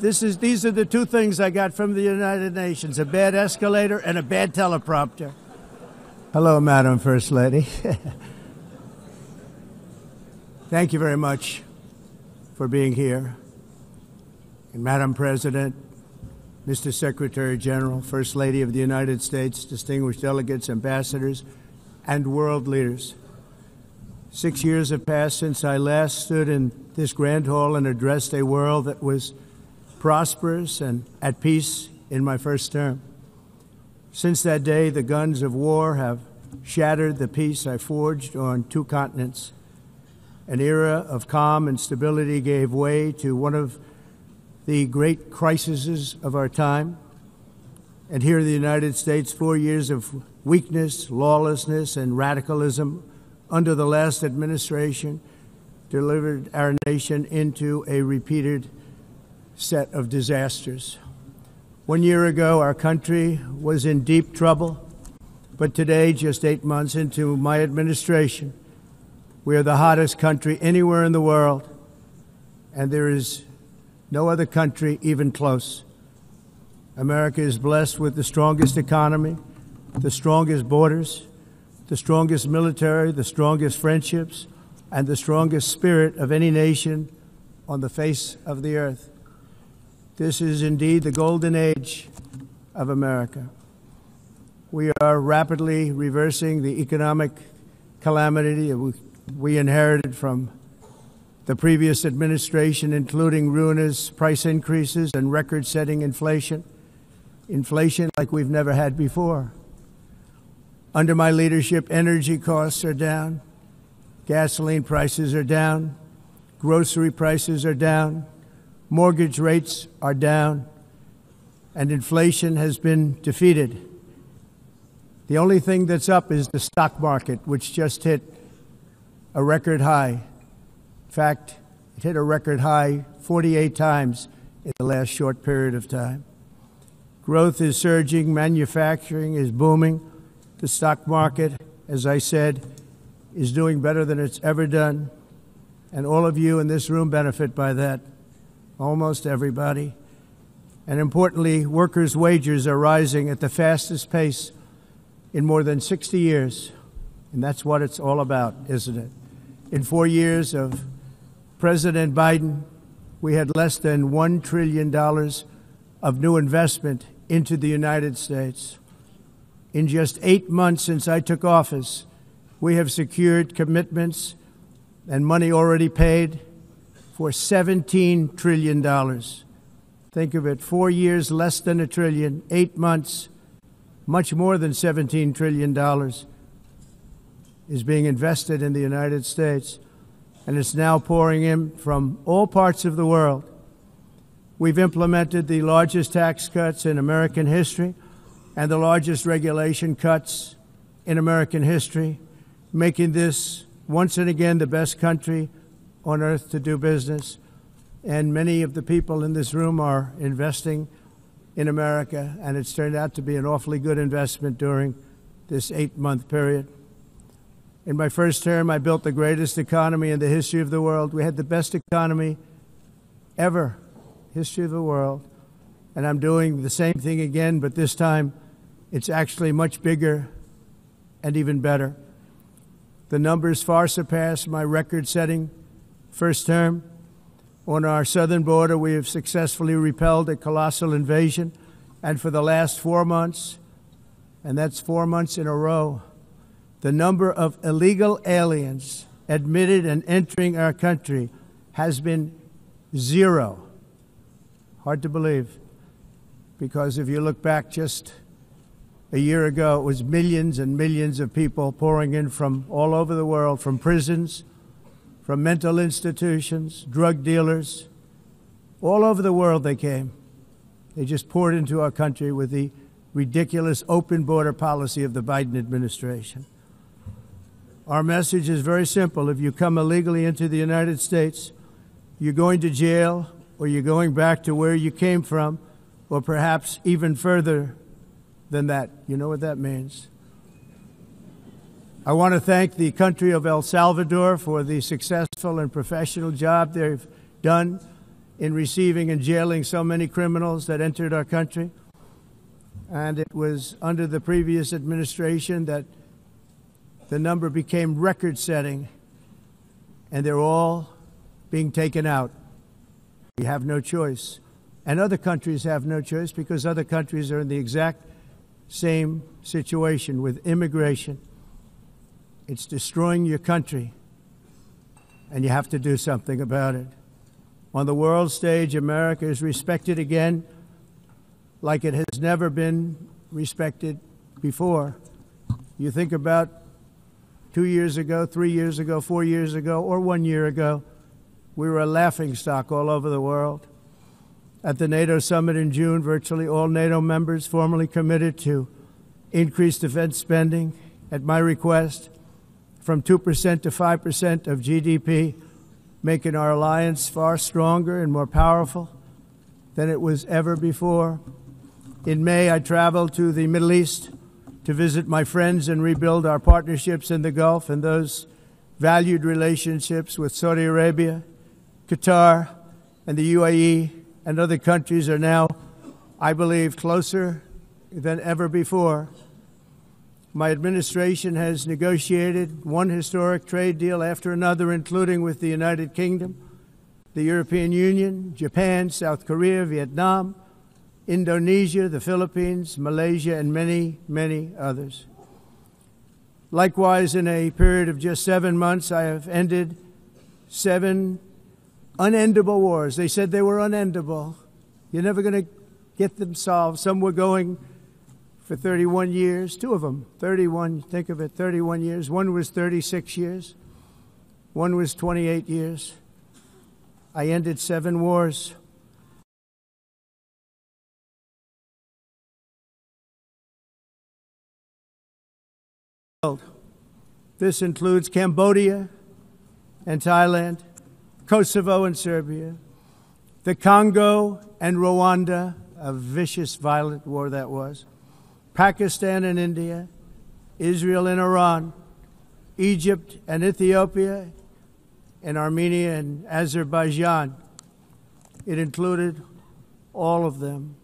These are the two things I got from the United Nations, a bad escalator and a bad teleprompter. Hello, Madam First Lady. Thank you very much for being here. And Madam President, Mr. Secretary General, First Lady of the United States, distinguished delegates, ambassadors, and world leaders. 6 years have passed since I last stood in this grand hall and addressed a world that was prosperous and at peace in my first term. Since that day, the guns of war have shattered the peace I forged on 2 continents. An era of calm and stability gave way to one of the great crises of our time. And here in the United States, 4 years of weakness, lawlessness, and radicalism under the last administration delivered our nation into a repeated set of disasters. 1 year ago, our country was in deep trouble, but today, just 8 months into my administration, we are the hottest country anywhere in the world, and there is no other country even close. America is blessed with the strongest economy, the strongest borders, the strongest military, the strongest friendships, and the strongest spirit of any nation on the face of the earth. This is indeed the golden age of America. We are rapidly reversing the economic calamity we inherited from the previous administration, including ruinous price increases and record-setting inflation like we've never had before. Under my leadership, energy costs are down, gasoline prices are down, grocery prices are down, mortgage rates are down, and inflation has been defeated. The only thing that's up is the stock market, which just hit a record high. In fact, it hit a record high 48 times in the last short period of time. Growth is surging, manufacturing is booming. The stock market, as I said, is doing better than it's ever done. And all of you in this room benefit by that, almost everybody. And importantly, workers' wages are rising at the fastest pace in more than 60 years. And that's what it's all about, isn't it? In 4 years of President Biden, we had less than $1 trillion of new investment into the United States. In just 8 months since I took office, we have secured commitments and money already paid for $17 trillion. Think of it, 4 years, less than $1 trillion, 8 months, much more than $17 trillion is being invested in the United States, and it's now pouring in from all parts of the world. We've implemented the largest tax cuts in American history and the largest regulation cuts in American history, making this once and again the best country on earth to do business. And many of the people in this room are investing in America, and it's turned out to be an awfully good investment during this 8-month period. In my first term, I built the greatest economy in the history of the world. We had the best economy ever, history of the world. And I'm doing the same thing again, but this time it's actually much bigger and even better. The numbers far surpass my record-setting first term. On our southern border, we have successfully repelled a colossal invasion. And for the last 4 months, and that's 4 months in a row, the number of illegal aliens admitted and entering our country has been 0. Hard to believe, because if you look back just a year ago, it was millions and millions of people pouring in from all over the world, from prisons, from mental institutions, drug dealers. All over the world they came. They just poured into our country with the ridiculous open border policy of the Biden administration. Our message is very simple. If you come illegally into the United States, you're going to jail, or you're going back to where you came from, or perhaps even further than that. You know what that means. I want to thank the country of El Salvador for the successful and professional job they've done in receiving and jailing so many criminals that entered our country. And it was under the previous administration that the number became record-setting, and they're all being taken out. We have no choice. And other countries have no choice because other countries are in the exact same situation with immigration. It's destroying your country, and you have to do something about it. On the world stage, America is respected again like it has never been respected before. You think about 2 years ago, 3 years ago, 4 years ago, or 1 year ago, we were a laughingstock all over the world. At the NATO summit in June, virtually all NATO members formally committed to increase defense spending at my request from 2% to 5% of GDP, making our alliance far stronger and more powerful than it was ever before. In May, I traveled to the Middle East to visit my friends and rebuild our partnerships in the Gulf and those valued relationships with Saudi Arabia, Qatar, and the UAE and other countries are now, I believe, closer than ever before. My administration has negotiated one historic trade deal after another, including with the United Kingdom, the European Union, Japan, South Korea, Vietnam, Indonesia, the Philippines, Malaysia, and many, many others. Likewise, in a period of just 7 months, I have ended 7 unendable wars. They said they were unendable. You're never going to get them solved. Some were going for 31 years, 2 of them, 31, think of it, 31 years. One was 36 years. One was 28 years. I ended 7 wars. This includes Cambodia and Thailand, Kosovo and Serbia, the Congo and Rwanda, a vicious, violent war that was, Pakistan and India, Israel and Iran, Egypt and Ethiopia, and Armenia and Azerbaijan. It included all of them.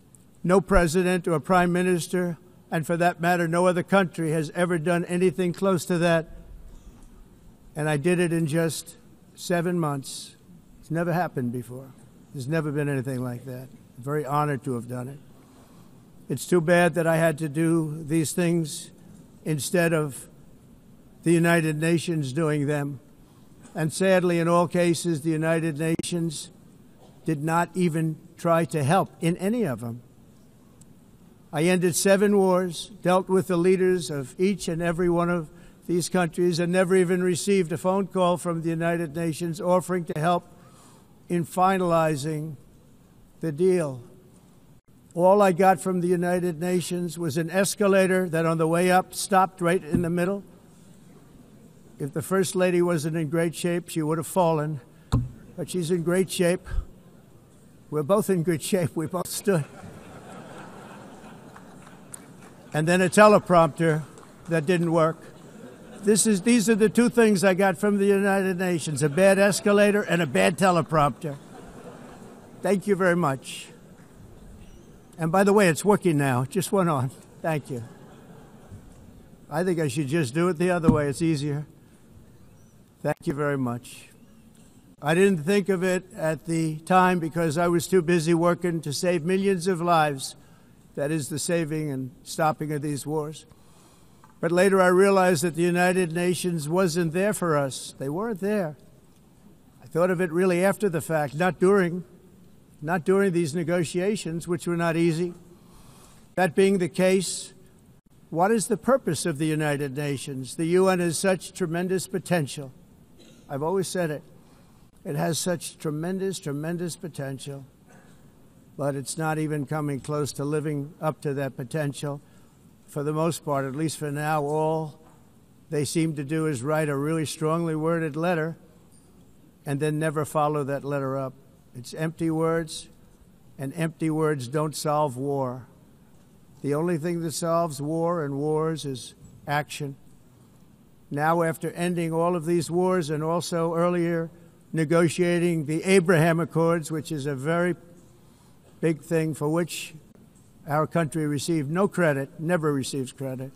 No president or prime minister, and for that matter, no other country has ever done anything close to that. And I did it in just 7 months. It's never happened before. There's never been anything like that. I'm very honored to have done it. It's too bad that I had to do these things instead of the United Nations doing them. And sadly, in all cases, the United Nations did not even try to help in any of them. I ended 7 wars, dealt with the leaders of each and every one of these countries, and never even received a phone call from the United Nations offering to help in finalizing the deal. All I got from the United Nations was an escalator that on the way up stopped right in the middle. If the First Lady wasn't in great shape, she would have fallen. But she's in great shape. We're both in good shape. We both stood. And then a teleprompter that didn't work. These are the 2 things I got from the United Nations, a bad escalator and a bad teleprompter. Thank you very much. And by the way, it's working now. It just went on. Thank you. I think I should just do it the other way. It's easier. Thank you very much. I didn't think of it at the time because I was too busy working to save millions of lives. That is the saving and stopping of these wars. But later I realized that the United Nations wasn't there for us. They weren't there. I thought of it really after the fact, not during these negotiations, which were not easy. That being the case, what is the purpose of the United Nations? The UN has such tremendous potential. I've always said it. It has such tremendous, tremendous potential. But it's not even coming close to living up to that potential. For the most part, at least for now, all they seem to do is write a really strongly worded letter and then never follow that letter up. It's empty words, and empty words don't solve war. The only thing that solves war and wars is action. Now, after ending all of these wars and also earlier negotiating the Abraham Accords, which is a very big thing for which our country received no credit, never receives credit.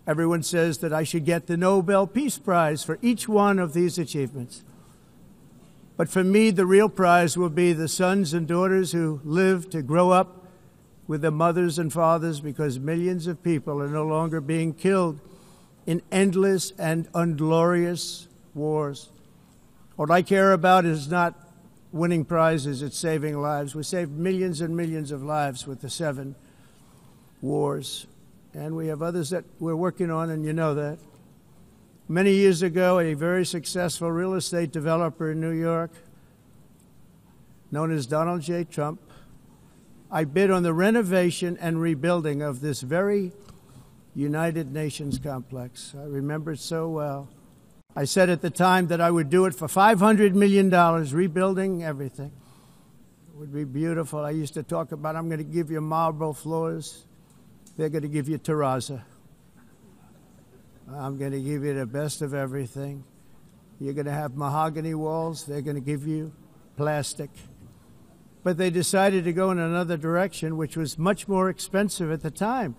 Everyone says that I should get the Nobel Peace Prize for each one of these achievements. But for me, the real prize will be the sons and daughters who live to grow up with their mothers and fathers, because millions of people are no longer being killed in endless and unglorious wars. What I care about is not winning prizes, it's saving lives. We saved millions and millions of lives with the 7 wars. And we have others that we're working on, and you know that. Many years ago, a very successful real estate developer in New York, known as Donald J. Trump, I bid on the renovation and rebuilding of this very United Nations complex. I remember it so well. I said at the time that I would do it for $500 million, rebuilding everything. It would be beautiful. I used to talk about, I'm going to give you marble floors. They're going to give you terrazzo. I'm going to give you the best of everything. You're going to have mahogany walls. They're going to give you plastic. But they decided to go in another direction, which was much more expensive at the time,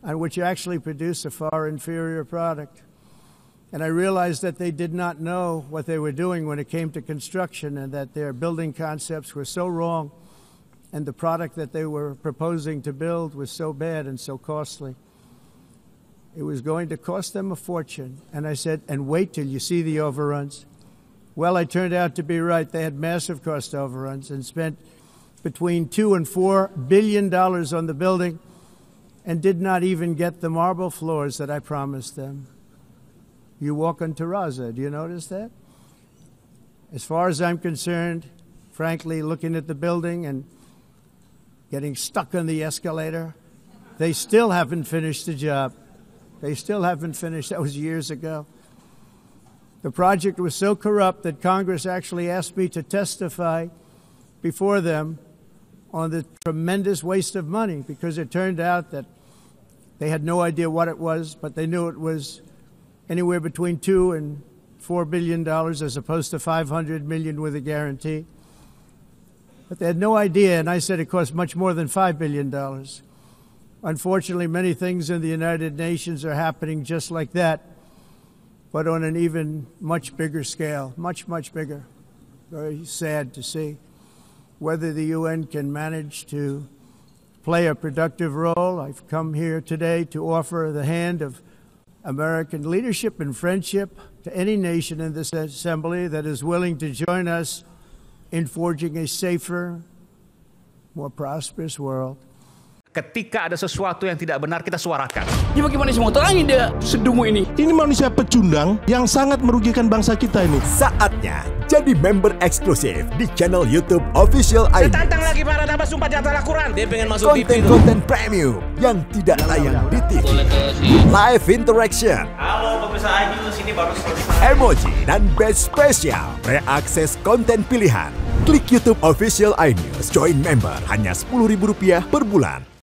and which actually produced a far inferior product. And I realized that they did not know what they were doing when it came to construction, and that their building concepts were so wrong, and the product that they were proposing to build was so bad and so costly. It was going to cost them a fortune. And I said, and wait till you see the overruns. Well, I turned out to be right. They had massive cost overruns and spent between $2 and $4 billion on the building and did not even get the marble floors that I promised them. You walk on terrazzo. Do you notice that? As far as I'm concerned, frankly, looking at the building and getting stuck on the escalator, they still haven't finished the job. They still haven't finished. That was years ago. The project was so corrupt that Congress actually asked me to testify before them on the tremendous waste of money, because it turned out that they had no idea what it was, but they knew it was anywhere between $2 and $4 billion as opposed to $500 million with a guarantee. But they had no idea, and I said it cost much more than $5 billion. Unfortunately, many things in the United Nations are happening just like that, but on an even much bigger scale, much, much bigger. Very sad to see. Whether the UN can manage to play a productive role, I've come here today to offer the hand of American leadership and friendship to any nation in this assembly that is willing to join us in forging a safer, more prosperous world. Ketika ada sesuatu yang tidak benar, kita suarakan. Ya bagaimana semua terangin dia sedungu ini? Ini manusia pecundang yang sangat merugikan bangsa kita ini. Saatnya jadi member eksklusif di channel YouTube official iNews. Tantang lagi para tambah sumpah di atas Al-Quran. Dia pengen masuk TV. Konten premium yang tidak tayang di TV. Live interaction. Halo pemirsa iNews, ini baru selesai. Emoji dan badge spesial. Reakses konten pilihan. Klik YouTube official iNews. Join member hanya Rp10.000 per bulan.